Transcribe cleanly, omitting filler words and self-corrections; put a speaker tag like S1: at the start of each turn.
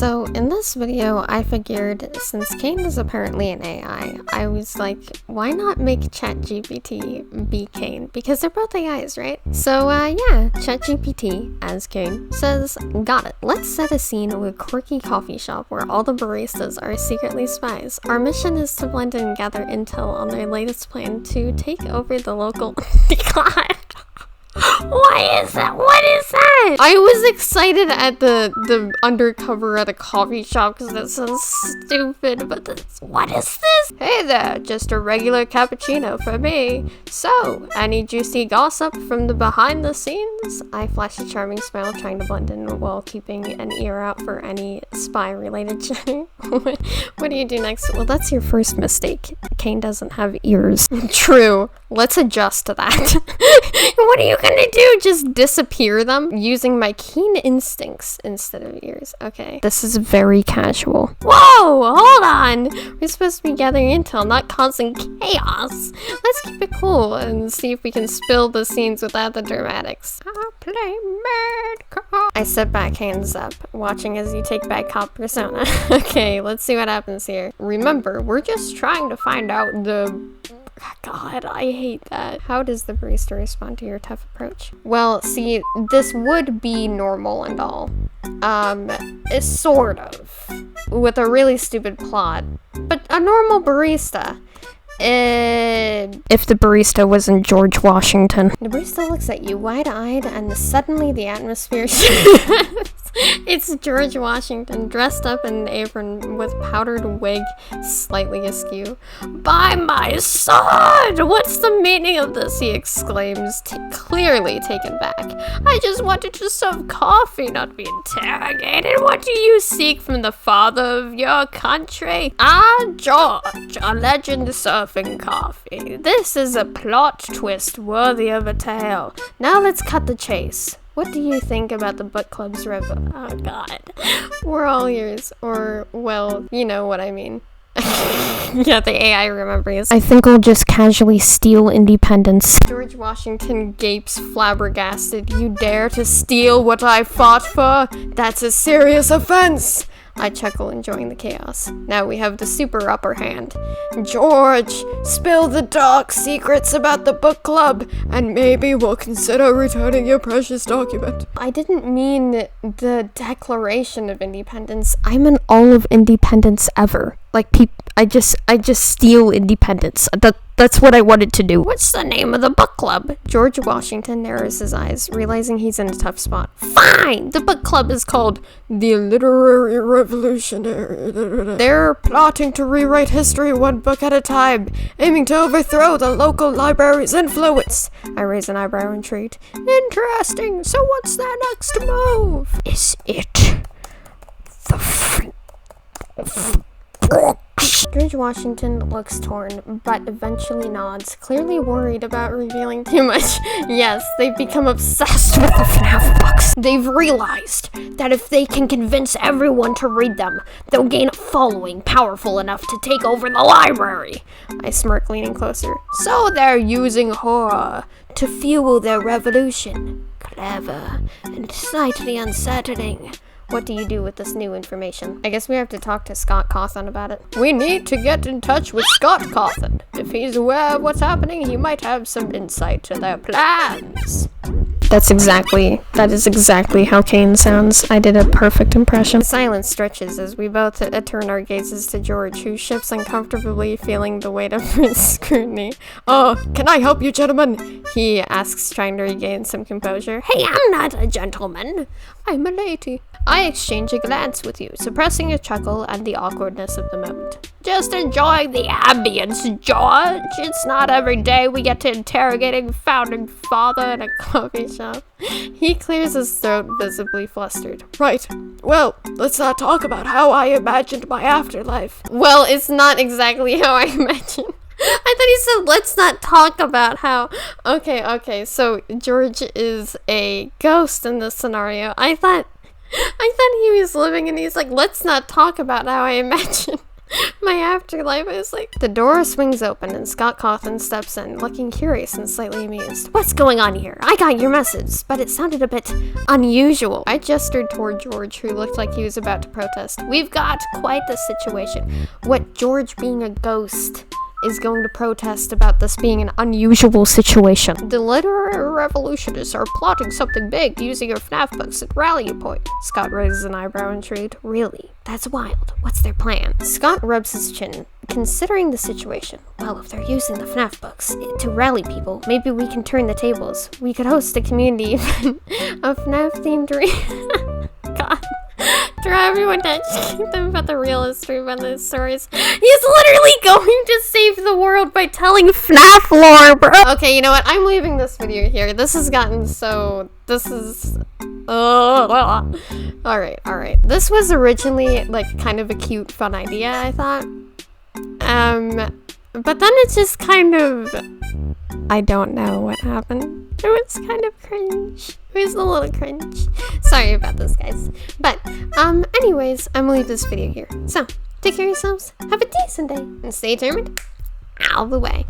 S1: So in this video, I figured since Caine is apparently an AI, I was like, why not make ChatGPT be Caine? Because they're both AIs, right? So yeah, ChatGPT as Caine says, got it. Let's set a scene of a quirky coffee shop where all the baristas are secretly spies. Our mission is to blend in and gather intel on their latest plan to take over the local... God. Why is that? What is that? I was excited at the undercover at a coffee shop because that sounds stupid, but what is this? Hey there, just a regular cappuccino for me. So, any juicy gossip from the behind the scenes? I flash a charming smile, trying to blend in while keeping an ear out for any spy-related chatter. What do you do next? Well, that's your first mistake. Caine doesn't have ears. True. Let's adjust to that. What are you gonna do? Just disappear them using my keen instincts instead of ears. Okay. This is very casual. Whoa! Hold on! We're supposed to be gathering intel, not causing chaos. Let's keep it cool and see if we can spill the scenes without the dramatics. I'll play bad cop. I sit back, hands up, watching as you take bad cop persona. Okay, let's see what happens here. Remember, we're just trying to find out the... God, I hate that. How does the barista respond to your tough approach? Well, see, this would be normal and all. It's sort of. With a really stupid plot. But a normal barista. If the barista wasn't George Washington. The barista looks at you wide-eyed and suddenly the atmosphere shifts. It's George Washington dressed up in an apron with powdered wig slightly askew. By my sword! What's the meaning of this? He exclaims, clearly taken back. I just wanted to serve coffee, not be interrogated. What do you seek from the father of your country? Ah, George, a legend serving coffee. This is a plot twist worthy of a tale. Now let's cut the chase. What do you think about the book club's oh god. We're all ears. Or, well, you know what I mean. Yeah, the AI remembers. I think I'll just casually steal independence. George Washington gapes flabbergasted. You dare to steal what I fought for? That's a serious offense! I chuckle, enjoying the chaos. Now we have the super upper hand. George, spill the dark secrets about the book club, and maybe we'll consider returning your precious document. I didn't mean the Declaration of Independence. I meant all of independence ever. Like, I just steal independence. That's what I wanted to do. What's the name of the book club? George Washington narrows his eyes, realizing he's in a tough spot. Fine! The book club is called the Literary Revolutionary. They're plotting to rewrite history one book at a time, aiming to overthrow the local library's influence. I raise an eyebrow, intrigued. Interesting. So what's their next move? Is it the George Washington looks torn, but eventually nods, clearly worried about revealing too much. Yes, they've become obsessed with the FNAF books. They've realized that if they can convince everyone to read them, they'll gain a following powerful enough to take over the library. I smirk, leaning closer. So they're using horror to fuel their revolution. Clever and slightly unsettling. What do you do with this new information? I guess we have to talk to Scott Cawthon about it. We need to get in touch with Scott Cawthon. If he's aware of what's happening, he might have some insight to their plans. That is exactly how Caine sounds. I did a perfect impression. The silence stretches as we both turn our gazes to George, who shifts uncomfortably, feeling the weight of his scrutiny. Oh, can I help you, gentlemen? He asks, trying to regain some composure. Hey, I'm not a gentleman. I'm a lady. I exchange a glance with you, suppressing a chuckle and the awkwardness of the moment. Just enjoying the ambience, George. It's not every day we get to interrogating the founding father in a coffee shop. He clears his throat, visibly flustered. Right. Well, let's not talk about how I imagined my afterlife. Well, it's not exactly how I imagined. I thought he said, let's not talk about how... Okay, so George is a ghost in this scenario. I thought he was living and he's like, let's not talk about how I imagine My afterlife is like... The door swings open and Scott Cawthon steps in, looking curious and slightly amused. What's going on here? I got your message, but it sounded a bit unusual. I gestured toward George, who looked like he was about to protest. We've got quite the situation. What George, being a ghost, is going to protest about this being an unusual situation. The literary revolutionists are plotting something big using your FNAF books at rallying point. Scott raises an eyebrow intrigued. Really? That's wild. What's their plan? Scott rubs his chin, considering the situation. Well, if they're using the FNAF books to rally people, maybe we can turn the tables. We could host a community event of FNAF-themed God. Draw everyone to educate them about the real history of the stories. He's literally going to save the world by telling FNAF lore, bro. Okay, you know what? I'm leaving this video here. This has gotten so... This is... Alright. This was originally, like, kind of a cute, fun idea, I thought. But then it's just kind of... I don't know what happened. It was kind of cringe. It was a little cringe. Sorry about this, guys. But, anyways, I'm gonna leave this video here. So, take care of yourselves, have a decent day, and stay determined all the way.